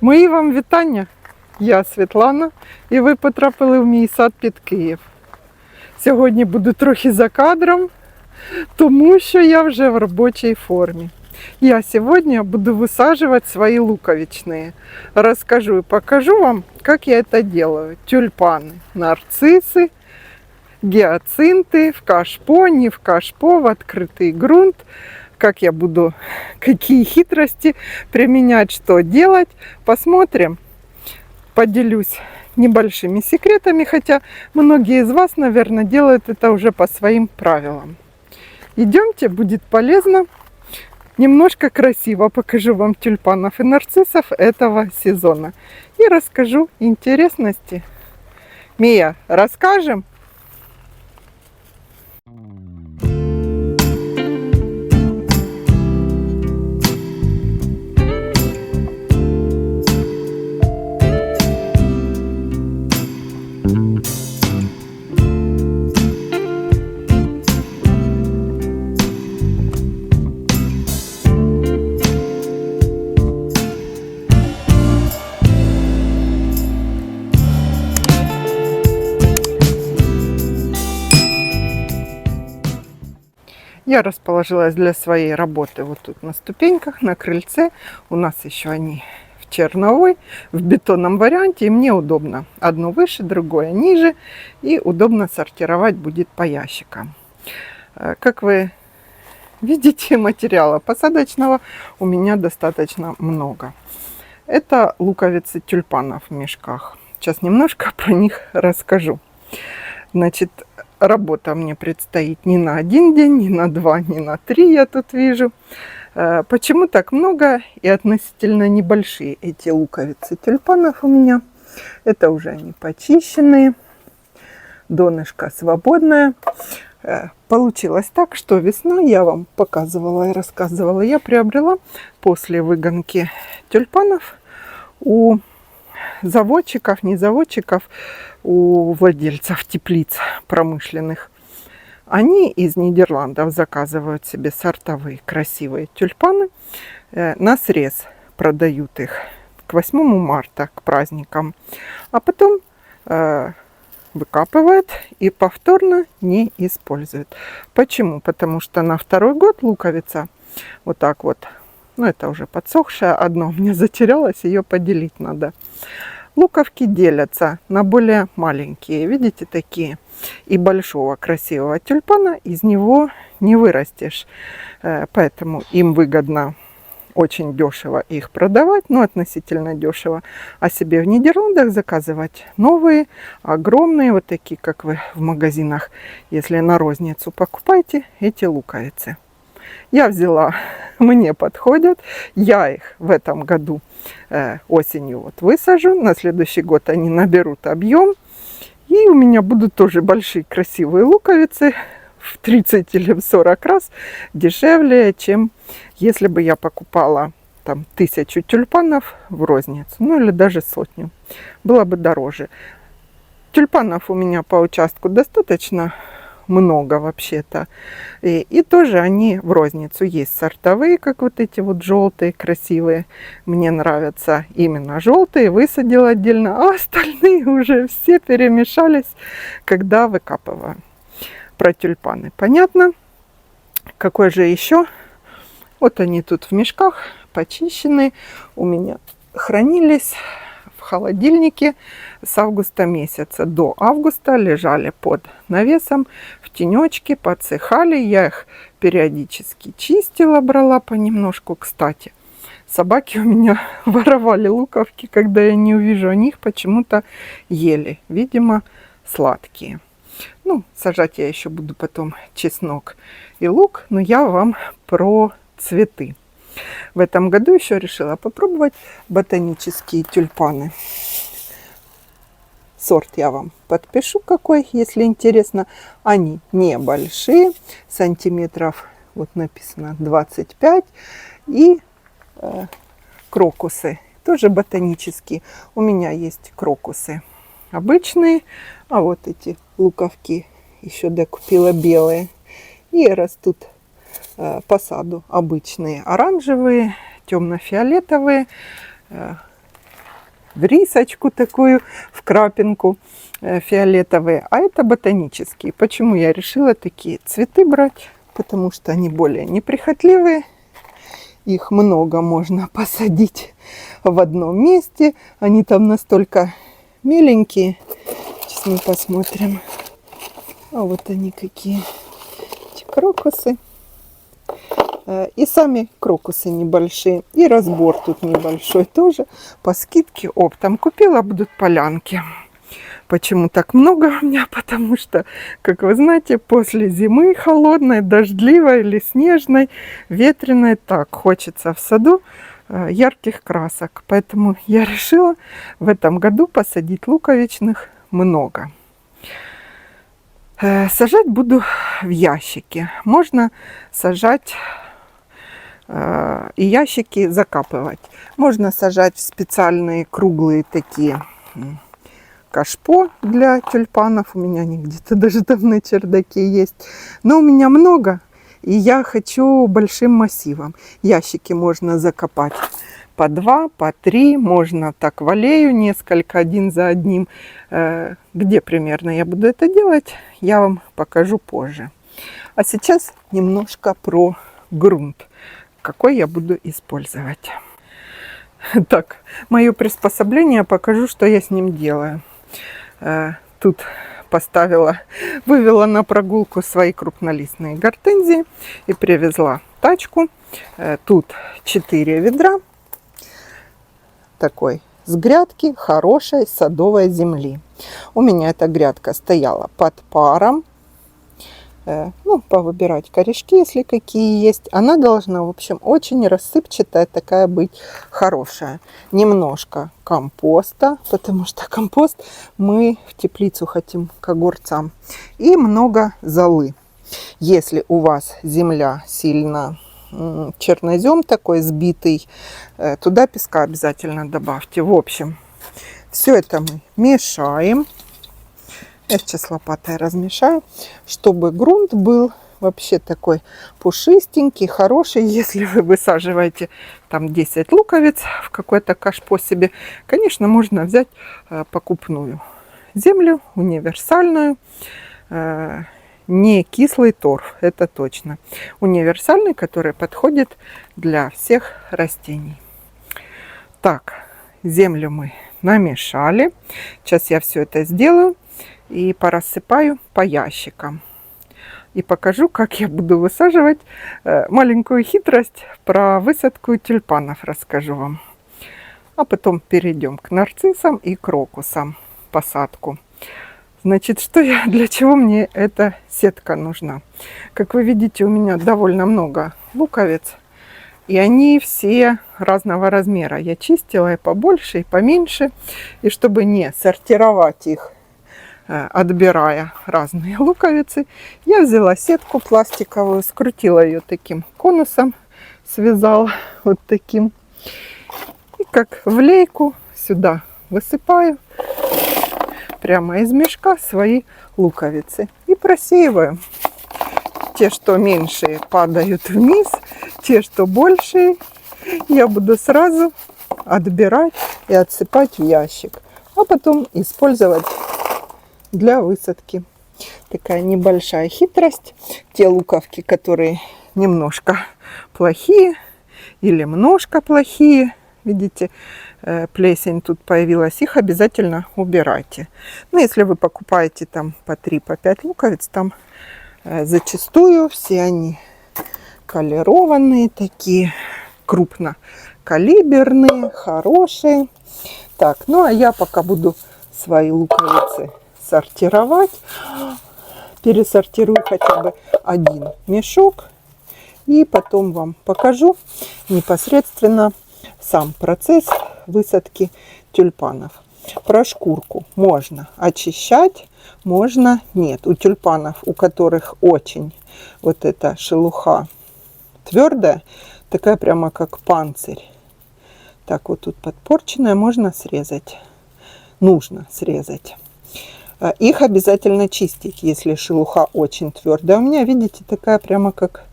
Мої вам вітання! Я Світлана і ви потрапили в мій сад під Київ. Сьогодні буду трохи за кадром, тому що я вже в робочій формі. Я сегодня буду высаживать свои луковичные. Расскажу и покажу вам, как я это делаю. Тюльпаны, нарциссы, гиацинты в кашпо, не в кашпо, в открытый грунт. Как я буду, какие хитрости применять, что делать. Посмотрим. Поделюсь небольшими секретами, хотя многие из вас, наверное, делают это уже по своим правилам. Идемте, будет полезно. Немножко красиво покажу вам тюльпанов и нарциссов этого сезона. И расскажу интересности. Мия, расскажем? Я расположилась для своей работы вот тут на ступеньках, на крыльце. У нас еще они в черновой, в бетонном варианте. И мне удобно. Одно выше, другое ниже. И удобно сортировать будет по ящикам. Как вы видите, материала посадочного у меня достаточно много. Это луковицы тюльпанов в мешках. Сейчас немножко про них расскажу. Значит, работа мне предстоит не на один день, не на два, не на три, я тут вижу. Почему так много и относительно небольшие эти луковицы тюльпанов у меня? Это уже они почищенные, донышко свободное. Получилось так, что весной я вам показывала и рассказывала, я приобрела после выгонки тюльпанов у заводчиков, не заводчиков, у владельцев теплиц промышленных. Они из Нидерландов заказывают себе сортовые красивые тюльпаны. На срез продают их к 8 марта, к праздникам. А потом выкапывают и повторно не используют. Почему? Потому что на второй год луковица вот так вот, ну это уже подсохшая, одно у меня затерялось, ее поделить надо. Луковки делятся на более маленькие, видите, такие. И большого красивого тюльпана из него не вырастешь. Поэтому им выгодно очень дешево их продавать, но относительно дешево. А себе в Нидерландах заказывать новые, огромные, вот такие, как вы в магазинах, если на розницу покупаете, эти луковицы. Я взяла, мне подходят, я их в этом году осенью вот высажу, на следующий год они наберут объем, и у меня будут тоже большие красивые луковицы в 30 или в 40 раз дешевле, чем если бы я покупала там 1000 тюльпанов в розницу, ну или даже 100. Было бы дороже. Тюльпанов у меня по участку достаточно много вообще-то. И тоже они в розницу. Есть сортовые, как вот эти вот желтые, красивые. Мне нравятся именно желтые. Высадила отдельно, а остальные уже все перемешались, когда выкапываю. Про тюльпаны понятно. Какой же еще? Вот они тут в мешках, почищенные. У меня хранились в холодильнике с августа месяца до августа, лежали под навесом в тенечке, подсыхали. Я их периодически чистила, брала понемножку. Кстати, собаки у меня воровали луковки, когда я не увижу, они их почему-то ели. Видимо, сладкие. Ну, сажать я еще буду потом чеснок и лук, но я вам про цветы. В этом году еще решила попробовать ботанические тюльпаны. Сорт я вам подпишу какой, если интересно. Они небольшие, сантиметров, вот написано 25. И крокусы, тоже ботанические. У меня есть крокусы обычные, а вот эти луковки еще докупила белые. И растут по саду обычные оранжевые, темно-фиолетовые, в рисочку такую, в крапинку фиолетовые, а это ботанические. Почему я решила такие цветы брать? Потому что они более неприхотливые, их много можно посадить в одном месте, они там настолько миленькие. Сейчас мы посмотрим. А вот они какие, эти крокусы. И сами крокусы небольшие, и разбор тут небольшой тоже. По скидке оптом купила, будут полянки. Почему так много у меня? Потому что, как вы знаете, после зимы холодной, дождливой или снежной, ветреной, так хочется в саду ярких красок. Поэтому я решила в этом году посадить луковичных много. Сажать буду в ящики. Можно сажать и ящики закапывать. Можно сажать в специальные круглые такие кашпо для тюльпанов. У меня они где-то даже там на чердаке есть. Но у меня много, и я хочу большим массивом. Ящики можно закопать по 2, по 3. Можно так в аллею несколько, один за одним. Где примерно я буду это делать, я вам покажу позже. А сейчас немножко про грунт, какой я буду использовать. Так, мое приспособление, покажу, что я с ним делаю. Тут вывела на прогулку свои крупнолистные гортензии и привезла тачку. Тут 4 ведра такой с грядки хорошей садовой земли. У меня эта грядка стояла под паром. Повыбирать корешки, если какие есть. Она должна, в общем, очень рассыпчатая такая быть, хорошая. Немножко компоста, потому что компост мы в теплицу хотим к огурцам. И много золы. Если у вас земля сильно чернозем такой сбитый, туда песка обязательно добавьте. В общем, все это мы мешаем. Я сейчас лопатой размешаю, чтобы грунт был вообще такой пушистенький, хороший. Если вы высаживаете там 10 луковиц в какой-то кашпо себе, конечно, можно взять покупную землю, универсальную, не кислый торф, это точно. Универсальный, который подходит для всех растений. Так, землю мы намешали. Сейчас я все это сделаю и порассыпаю по ящикам. И покажу, как я буду высаживать. Маленькую хитрость про высадку тюльпанов расскажу вам. А потом перейдем к нарциссам и крокусам, посадку. Значит, для чего мне эта сетка нужна? Как вы видите, у меня довольно много луковиц. И они все разного размера. Я чистила и побольше, и поменьше. И чтобы не сортировать их, отбирая разные луковицы, я взяла сетку пластиковую, скрутила ее таким конусом, связала вот таким. И как в лейку сюда высыпаю прямо из мешка свои луковицы. И просеиваю. Те, что меньшие, падают вниз. Те, что большие, я буду сразу отбирать и отсыпать в ящик. А потом использовать для высадки. Такая небольшая хитрость. Те луковки, которые немножко плохие или немножко плохие, видите, плесень тут появилась, их обязательно убирайте. Но если вы покупаете там по 3, по 5 луковиц, там зачастую все они колерованные, такие крупнокалиберные, хорошие. Так, ну а я пока буду свои луковицы сортировать. Пересортирую хотя бы один мешок. И потом вам покажу непосредственно сам процесс высадки тюльпанов. Про шкурку можно очищать, можно нет. У тюльпанов, у которых очень вот эта шелуха твердая, такая прямо как панцирь. Так вот тут подпорченная, можно срезать. Нужно срезать. Их обязательно чистить, если шелуха очень твердая. У меня, видите, такая прямо как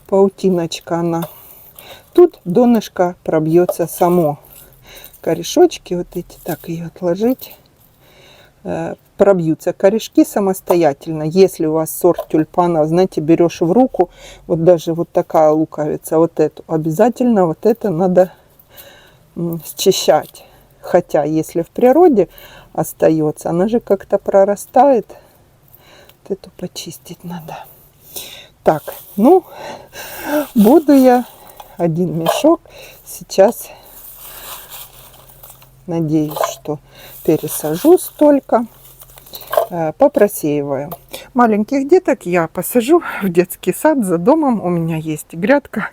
паутиночка она. Тут донышко пробьется само, корешочки вот эти, так ее отложить, пробьются корешки самостоятельно. Если у вас сорт тюльпанов, знаете, берешь в руку, вот даже вот такая луковица, вот эту, обязательно вот это надо счищать. Хотя, если в природе остается, она же как-то прорастает. Вот эту почистить надо. Так, ну, буду я один мешок сейчас, надеюсь, что пересажу столько, попросеиваю. Маленьких деток я посажу в детский сад за домом. У меня есть грядка,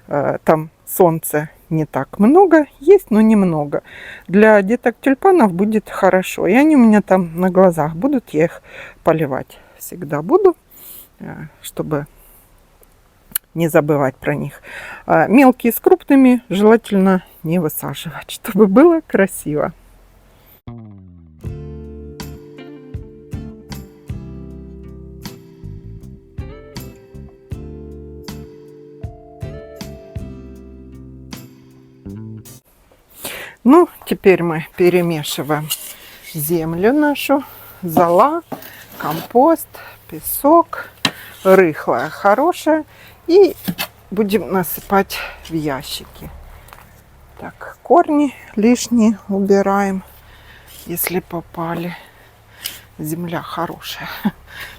там солнца не так много, есть, но немного. Для деток тюльпанов будет хорошо. И они у меня там на глазах будут, я их поливать всегда буду, чтобы не забывать про них. Мелкие с крупными желательно не высаживать, чтобы было красиво. Ну, теперь мы перемешиваем землю нашу, зола, компост, песок, рыхлая, хорошая. И будем насыпать в ящики. Так, корни лишние убираем, если попали. Земля хорошая,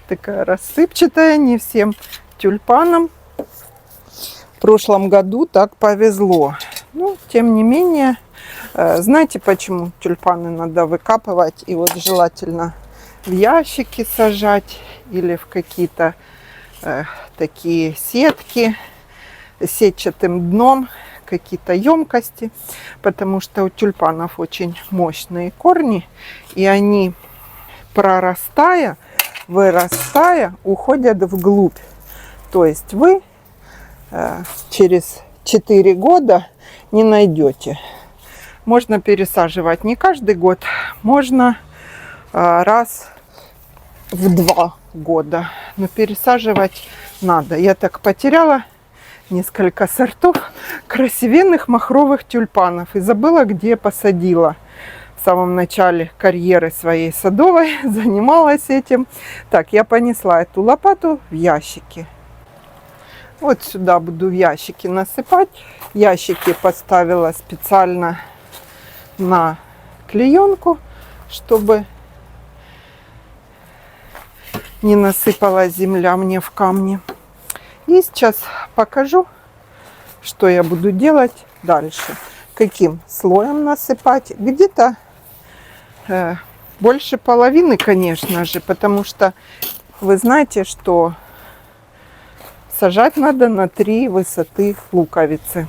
такая рассыпчатая, не всем тюльпанам в прошлом году так повезло. Ну, тем не менее, знаете, почему тюльпаны надо выкапывать и вот желательно в ящики сажать или в какие-то такие сетки с сетчатым дном, какие-то емкости, потому что у тюльпанов очень мощные корни, и они, прорастая, вырастая, уходят вглубь. То есть вы через 4 года не найдете. Можно пересаживать не каждый год, можно раз в 2 года. Но пересаживать надо. Я так потеряла несколько сортов красивенных махровых тюльпанов и забыла, где посадила. В самом начале карьеры своей садовой занималась этим. Так, я понесла эту лопату в ящики. Вот сюда буду в ящики насыпать. Ящики поставила специально на клеенку, чтобы не насыпала земля мне в камни. И сейчас покажу, что я буду делать дальше. Каким слоем насыпать. Где-то больше половины, конечно же, потому что вы знаете, что сажать надо на 3 высоты луковицы.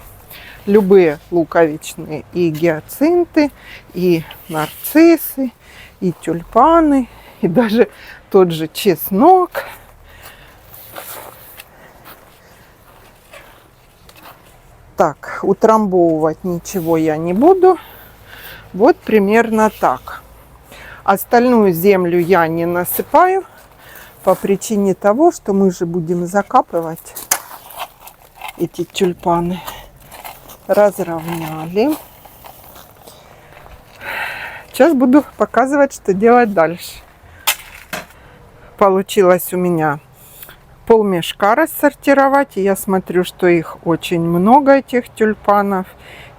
Любые луковичные, и гиацинты, и нарциссы, и тюльпаны, и даже тот же чеснок. Так, утрамбовывать ничего я не буду. Вот примерно так. Остальную землю я не насыпаю по причине того, что мы же будем закапывать эти тюльпаны. Разровняли. Сейчас буду показывать, что делать дальше. Получилось у меня полмешка рассортировать. И я смотрю, что их очень много, этих тюльпанов.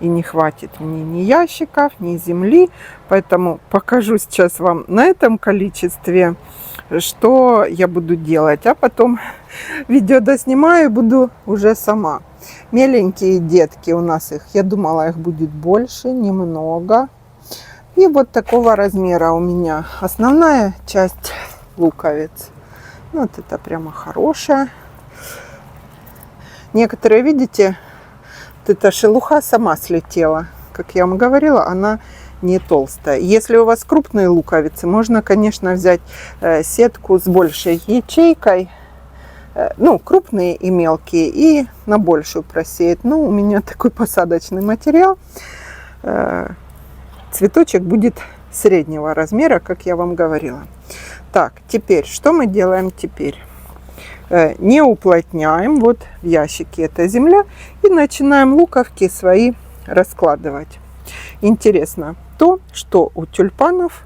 И не хватит мне ни ящиков, ни земли. Поэтому покажу сейчас вам на этом количестве, что я буду делать. А потом видео доснимаю и буду уже сама. Меленькие детки у нас их, я думала, их будет больше, немного. И вот такого размера у меня основная часть луковиц. Вот это прямо хорошая. Некоторые, видите, вот эта шелуха сама слетела. Как я вам говорила, она не толстая. Если у вас крупные луковицы, можно, конечно, взять сетку с большей ячейкой. Ну, крупные и мелкие, и на большую просеять. Ну, у меня такой посадочный материал. Цветочек будет среднего размера, как я вам говорила. Так, теперь, что мы делаем теперь? Не уплотняем. Вот в ящике эта земля. И начинаем луковки свои раскладывать. Интересно то, что у тюльпанов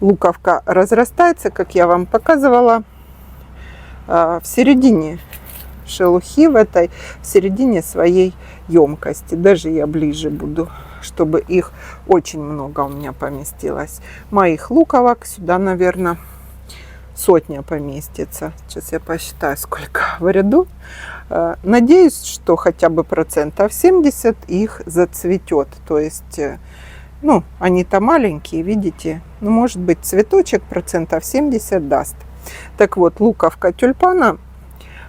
луковка разрастается, как я вам показывала, в середине шелухи в этой, в середине своей емкости. Даже я ближе буду, чтобы их очень много у меня поместилось. Моих луковок сюда, наверное, 100 поместится. Сейчас я посчитаю, сколько в ряду. Надеюсь, что хотя бы 70% их зацветет. То есть, ну, они-то маленькие, видите. Ну, может быть, цветочек 70% даст. Так вот, луковка тюльпана,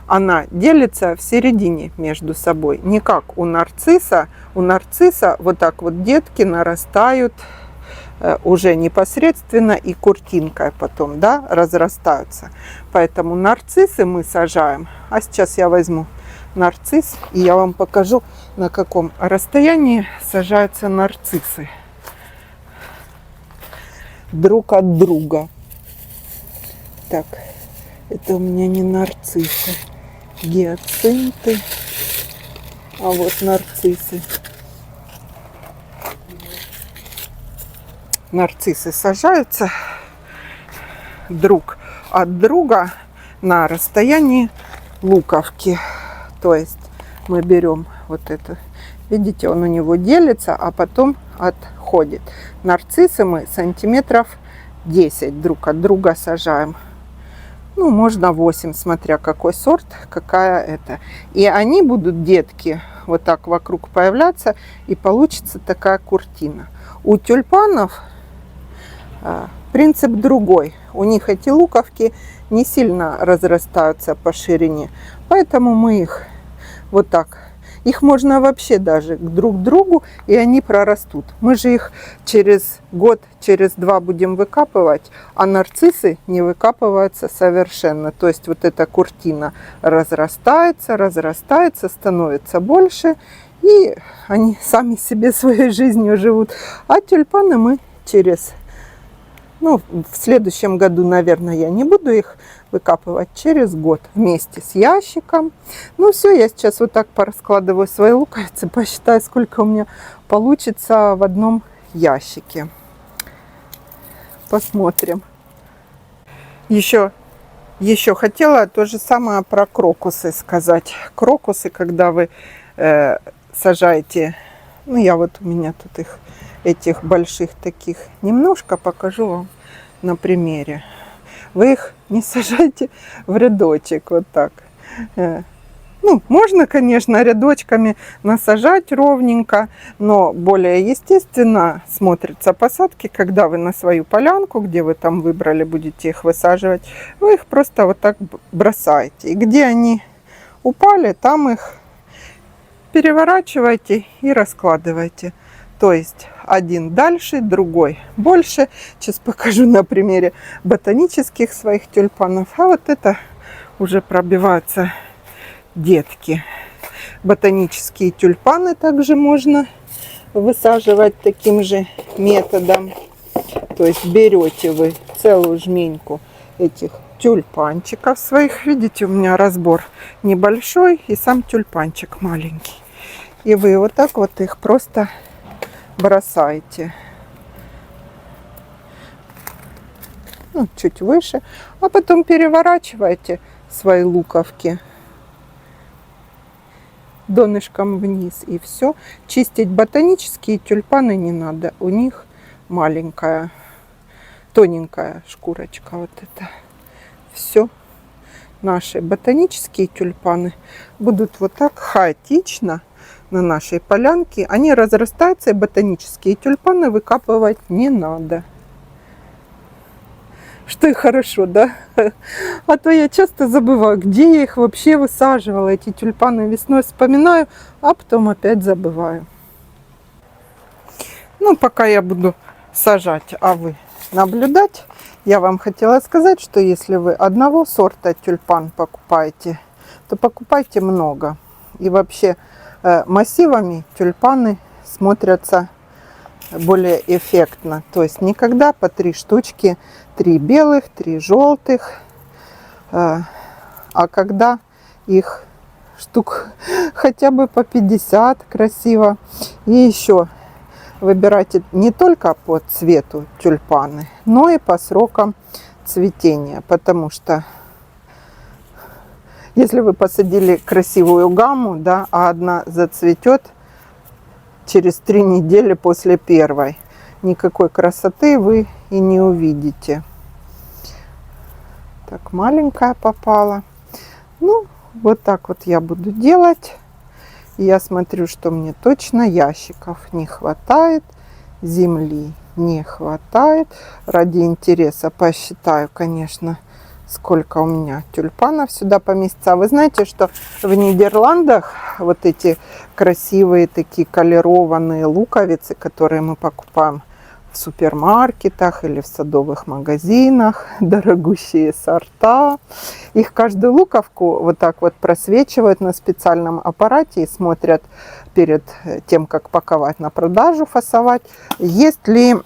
она делится в середине между собой. Не как у нарцисса. У нарцисса вот так вот детки нарастают уже непосредственно и куртинкой потом, да, разрастаются. Поэтому нарциссы мы сажаем. А сейчас я возьму нарцисс и я вам покажу, на каком расстоянии сажаются нарциссы друг от друга. Так, это у меня не нарциссы, гиацинты, а вот нарциссы. Нарциссы сажаются друг от друга на расстоянии луковки. То есть мы берем вот это, видите, он у него делится, а потом отходит. Нарциссы мы сантиметров 10 друг от друга сажаем. Ну, можно 8, смотря какой сорт, какая это. И они будут, детки, вот так вокруг появляться, и получится такая куртина. У тюльпанов принцип другой. У них эти луковки не сильно разрастаются по ширине, поэтому мы их вот так. Их можно вообще даже друг к другу, и они прорастут. Мы же их через год, через 2 будем выкапывать, а нарциссы не выкапываются совершенно. То есть вот эта куртина разрастается, разрастается, становится больше, и они сами себе своей жизнью живут. А тюльпаны мы через... Ну, в следующем году, наверное, я не буду их выкапывать, через год вместе с ящиком. Ну, все, я сейчас вот так пораскладываю свои луковицы, посчитаю, сколько у меня получится в одном ящике. Посмотрим. Еще хотела то же самое про крокусы сказать. Крокусы, когда вы сажаете, ну, я вот у меня тут их... этих больших таких немножко покажу вам на примере. Вы их не сажайте в рядочек вот так. Ну, можно, конечно, рядочками насажать ровненько, но более естественно смотрятся посадки, когда вы на свою полянку, где вы там выбрали, будете их высаживать, вы их просто вот так бросаете. И где они упали, там их переворачивайте и раскладывайте. То есть один дальше, другой больше. Сейчас покажу на примере ботанических своих тюльпанов. А вот это уже пробиваются детки. Ботанические тюльпаны также можно высаживать таким же методом. То есть берете вы целую жменьку этих тюльпанчиков своих. Видите, у меня разбор небольшой и сам тюльпанчик маленький. И вы вот так вот их просто бросаете, ну, чуть выше, а потом переворачиваете свои луковки донышком вниз, и все. Чистить ботанические тюльпаны не надо, у них маленькая, тоненькая шкурочка. Вот это все. Наши ботанические тюльпаны будут вот так хаотично на нашей полянке. Они разрастаются, и ботанические тюльпаны выкапывать не надо. Что и хорошо, да? А то я часто забываю, где я их вообще высаживала. Эти тюльпаны весной вспоминаю, а потом опять забываю. Ну, пока я буду сажать, а вы наблюдать, я вам хотела сказать, что если вы одного сорта тюльпан покупаете, то покупайте много. И вообще массивами тюльпаны смотрятся более эффектно. То есть никогда по 3 штучки, 3 белых, 3 желтых. А когда их штук хотя бы по 50 красиво. И еще выбирайте не только по цвету тюльпаны, но и по срокам цветения. Потому что если вы посадили красивую гамму, да, а одна зацветет через 3 недели после первой, никакой красоты вы и не увидите. Так, маленькая попала. Ну, вот так вот я буду делать. Я смотрю, что мне точно ящиков не хватает, земли не хватает. Ради интереса посчитаю, конечно, сколько у меня тюльпанов сюда поместится. Вы знаете, что в Нидерландах вот эти красивые такие колерованные луковицы, которые мы покупаем в супермаркетах или в садовых магазинах, дорогущие сорта. Их каждую луковку вот так вот просвечивают на специальном аппарате и смотрят перед тем, как паковать на продажу, фасовать, есть ли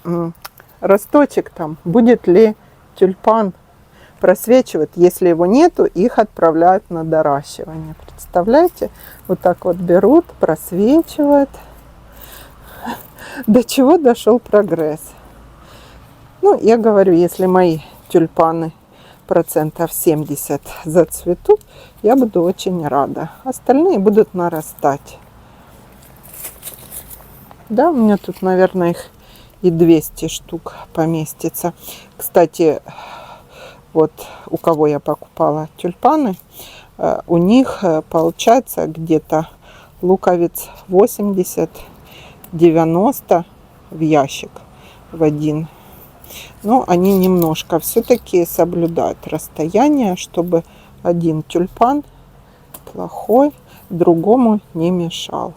росточек там, будет ли тюльпан, просвечивают. Если его нету, их отправляют на доращивание. Представляете? Вот так вот берут, просвечивают. До чего дошел прогресс. Ну, я говорю, если мои тюльпаны процентов 70 зацветут, я буду очень рада. Остальные будут нарастать. Да, у меня тут, наверное, их и 200 штук поместится. Кстати, вот у кого я покупала тюльпаны, у них получается где-то луковиц 80-90 в ящик в один. Но они немножко все-таки соблюдают расстояние, чтобы один тюльпан плохой другому не мешал.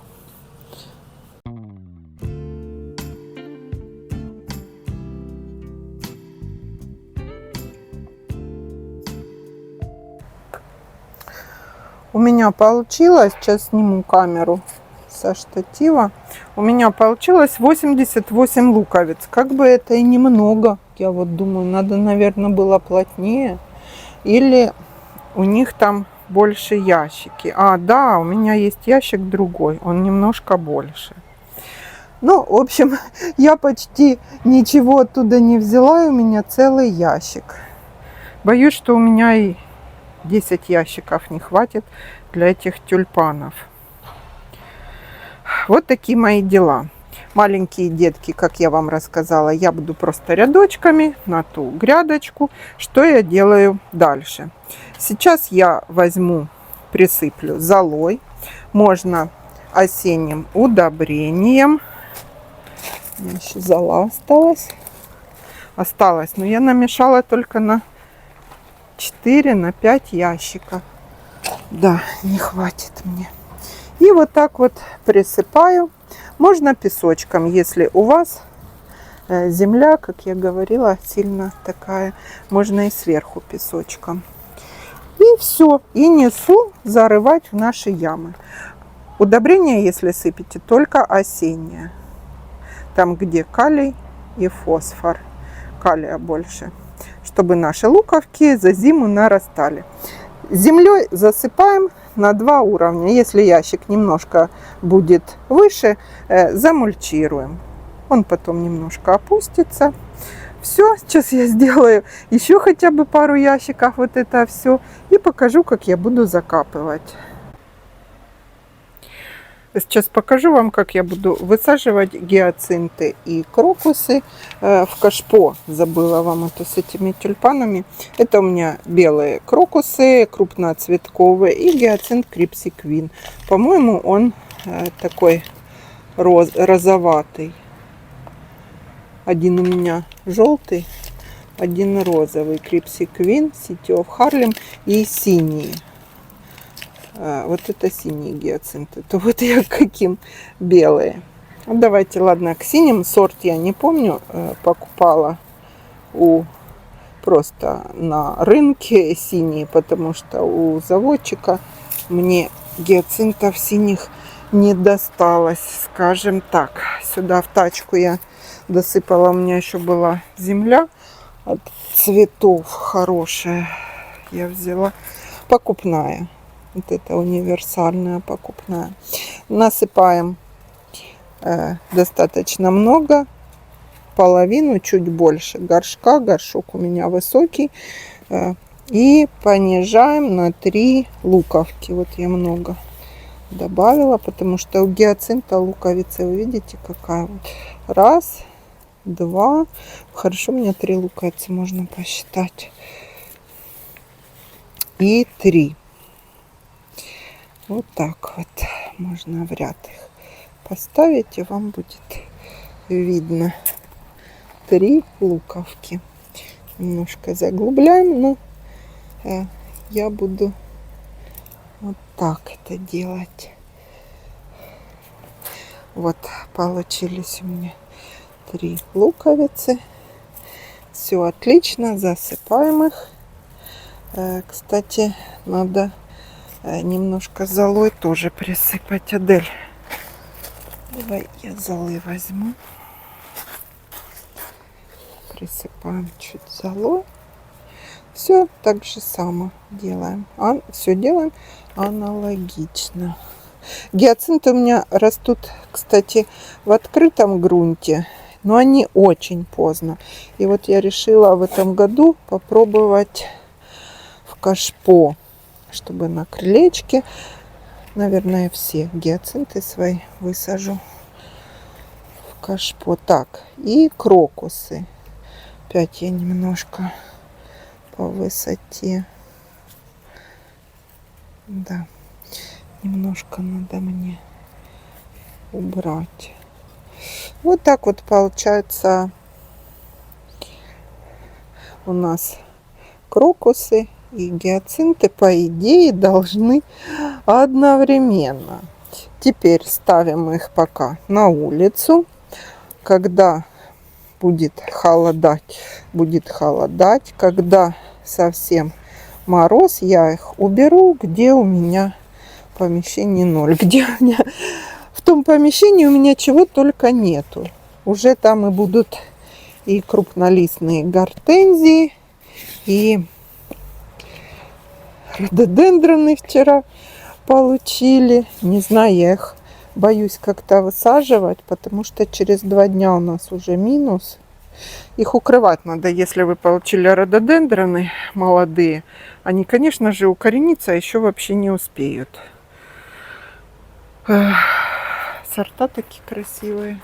У меня получилось, сейчас сниму камеру со штатива, у меня получилось 88 луковиц. Как бы это и немного. Я вот думаю, надо, наверное, было плотнее. Или у них там больше ящики. А, да, у меня есть ящик другой, он немножко больше. Ну, в общем, я почти ничего оттуда не взяла, и у меня целый ящик. Боюсь, что у меня и 10 ящиков не хватит для этих тюльпанов. Вот такие мои дела. Маленькие детки, как я вам рассказала, я буду просто рядочками на ту грядочку. Что я делаю дальше? Сейчас я возьму, присыплю золой. Можно осенним удобрением. У меня еще зола осталась. Но я намешала только на 4-5 ящиков. Да, не хватит мне. И вот так вот присыпаю. Можно песочком, если у вас земля, как я говорила, сильно такая. Можно и сверху песочком. И все. И несу зарывать в наши ямы. Удобрение, если сыпете, только осеннее. Там, где калий и фосфор. Калия больше. Чтобы наши луковки за зиму нарастали. Землей засыпаем на 2 уровня. Если ящик немножко будет выше, замульчируем. Он потом немножко опустится. Все, сейчас я сделаю еще хотя бы пару ящиков вот это все. И покажу, как я буду закапывать. Сейчас покажу вам, как я буду высаживать гиацинты и крокусы в кашпо. Забыла вам это с этими тюльпанами. Это у меня белые крокусы, крупноцветковые, и гиацинт Крипси Квин. По-моему, он такой розоватый. Один у меня желтый, один розовый. Крипси Квин, City of Harlem, и синий. Вот это синие гиацинты. То вот я каким белые. Вот давайте, ладно, к синим сорт я не помню. Покупала просто на рынке синие, потому что у заводчика мне гиацинтов синих не досталось, скажем так. Сюда в тачку я досыпала. У меня еще была земля от цветов хорошая. Я взяла покупная. Вот это универсальная покупная. Насыпаем достаточно много, половину, чуть больше горшка. Горшок у меня высокий. И понижаем на 3 луковки. Вот я много добавила, потому что у гиацинта луковицы, вы видите, какая вот. Раз, два. Хорошо, у меня 3 луковицы, можно посчитать. И 3. Вот так вот можно в ряд их поставить, и вам будет видно 3 луковки. Немножко заглубляем, но я буду вот так это делать. Вот получились у меня 3 луковицы. Все отлично, засыпаем их. Кстати, надо немножко золой тоже присыпать. Адель, давай я золы возьму. Присыпаем чуть золой. Все так же само делаем. Все делаем аналогично. Гиацинты у меня растут, кстати, в открытом грунте, но они очень поздно. И вот я решила в этом году попробовать в кашпо, чтобы на крылечке, наверное, все гиацинты свои высажу в кашпо. Так, и крокусы. Опять я немножко по высоте. Да, немножко надо мне убрать. Вот так вот получается у нас крокусы и гиацинты, по идее, должны одновременно. Теперь ставим их пока на улицу. Когда будет холодать, когда совсем мороз, я их уберу, где у меня помещение 0, где у меня в том помещении у меня чего только нету. Уже там и будут и крупнолистные гортензии, и рододендроны вчера получили. Не знаю, я их боюсь как-то высаживать, потому что через 2 дня у нас уже минус. Их укрывать надо, если вы получили рододендроны молодые. Они, конечно же, укорениться еще вообще не успеют. Сорта такие красивые.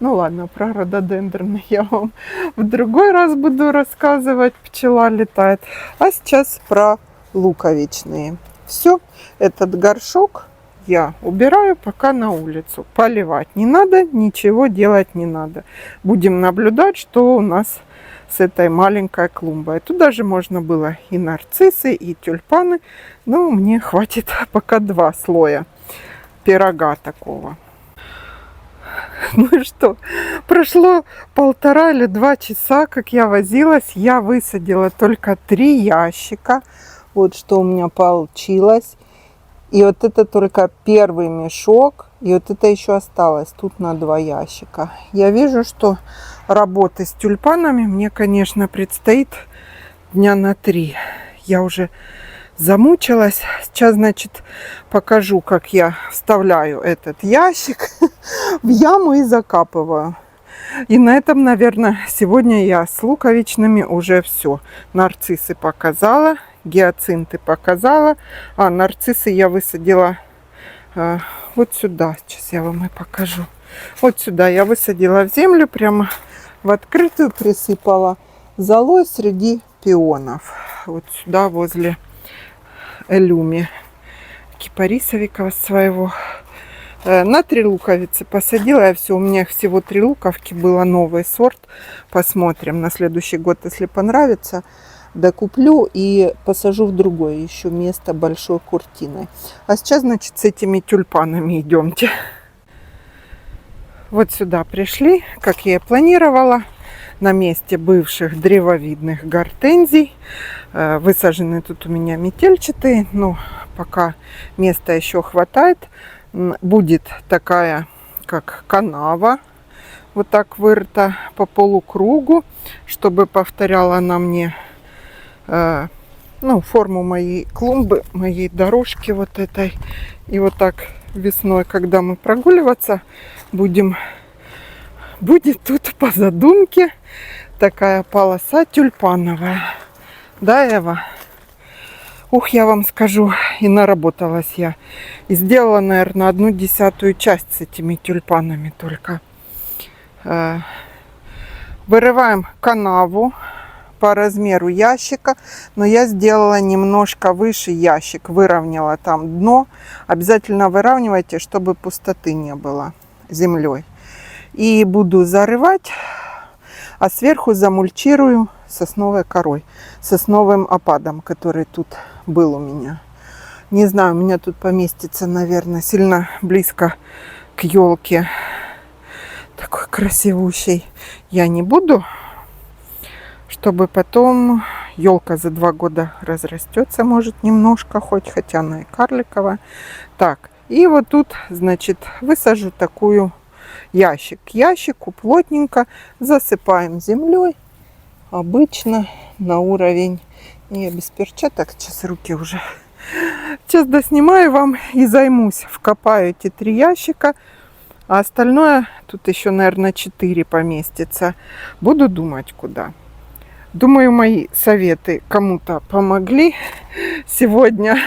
Ну ладно, про рододендроны я вам в другой раз буду рассказывать. Пчела летает. А сейчас про луковичные. Все, этот горшок я убираю пока на улицу. Поливать не надо, ничего делать не надо. Будем наблюдать, что у нас с этой маленькой клумбой. Тут даже можно было и нарциссы, и тюльпаны. Но мне хватит пока 2 слоя пирога такого. Ну и что? Прошло 1,5 или 2 часа, как я возилась. Я высадила только 3 ящика. Вот что у меня получилось. И вот это только первый мешок. И вот это еще осталось. Тут на 2 ящика. Я вижу, что работы с тюльпанами мне, конечно, предстоит дня на 3. Я уже замучилась. Сейчас, значит, покажу, как я вставляю этот ящик в яму и закапываю. И на этом, наверное, сегодня я с луковичными уже все. Нарциссы показала, гиацинты показала. А нарциссы я высадила вот сюда. Сейчас я вам и покажу. Вот сюда я высадила в землю, прямо в открытую присыпала золой среди пионов. Вот сюда возле элюми кипарисовика своего. На 3 луковицы посадила я все. У меня всего 3 луковки было, новый сорт. Посмотрим на следующий год, если понравится, докуплю и посажу в другое еще место большой куртиной. А сейчас, значит, с этими тюльпанами идемте. Вот сюда пришли, как я и планировала, на месте бывших древовидных гортензий. Высажены тут у меня метельчатые, но пока места еще хватает. Будет такая, как канава, вот так вырыта по полукругу, чтобы повторяла она мне форму моей клумбы, моей дорожки вот этой. И вот так весной, когда мы прогуливаться будет тут по задумке такая полоса тюльпановая. Да, Эва? Ух, я вам скажу, и наработалась я. И сделала, наверное, 1/10 часть с этими тюльпанами только. Вырываем канаву по размеру ящика, но я сделала немножко выше ящик, выровняла там дно. Обязательно выравнивайте, чтобы пустоты не было землей. И буду зарывать, а сверху замульчирую сосновой корой, сосновым опадом, который тут был у меня. Не знаю, у меня тут поместится, наверное, сильно близко к елке. Такой красивущей я не буду, чтобы потом елка за 2 года разрастется, может, немножко хоть, хотя она и карликовая. Так, и вот тут, значит, высажу такую ящик. К ящику плотненько засыпаем землей. Обычно на уровень. Я без перчаток, сейчас руки уже. Сейчас доснимаю вам и займусь. Вкопаю эти 3 ящика. А остальное, тут еще, наверное, 4 поместится. Буду думать, куда. Думаю, мои советы кому-то помогли. Сегодня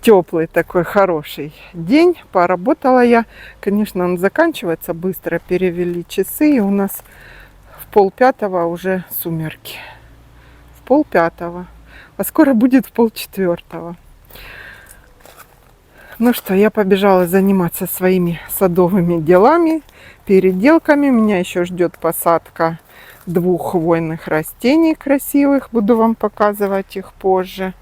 теплый такой хороший день. Поработала я. Конечно, он заканчивается быстро. Перевели часы. И у нас в 4:30 уже сумерки. В 3:30. А скоро будет в 3:30. Ну что, я побежала заниматься своими садовыми делами, переделками. Меня еще ждет посадка 2 хвойных растений красивых. Буду вам показывать их позже.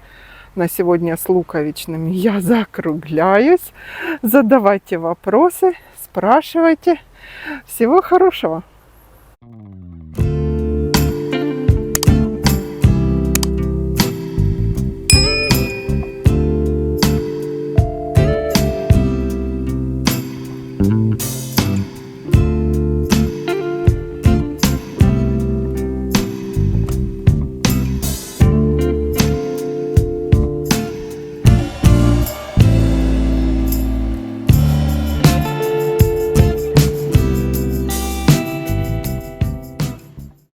На сегодня с луковичными я закругляюсь. Задавайте вопросы, спрашивайте. Всего хорошего!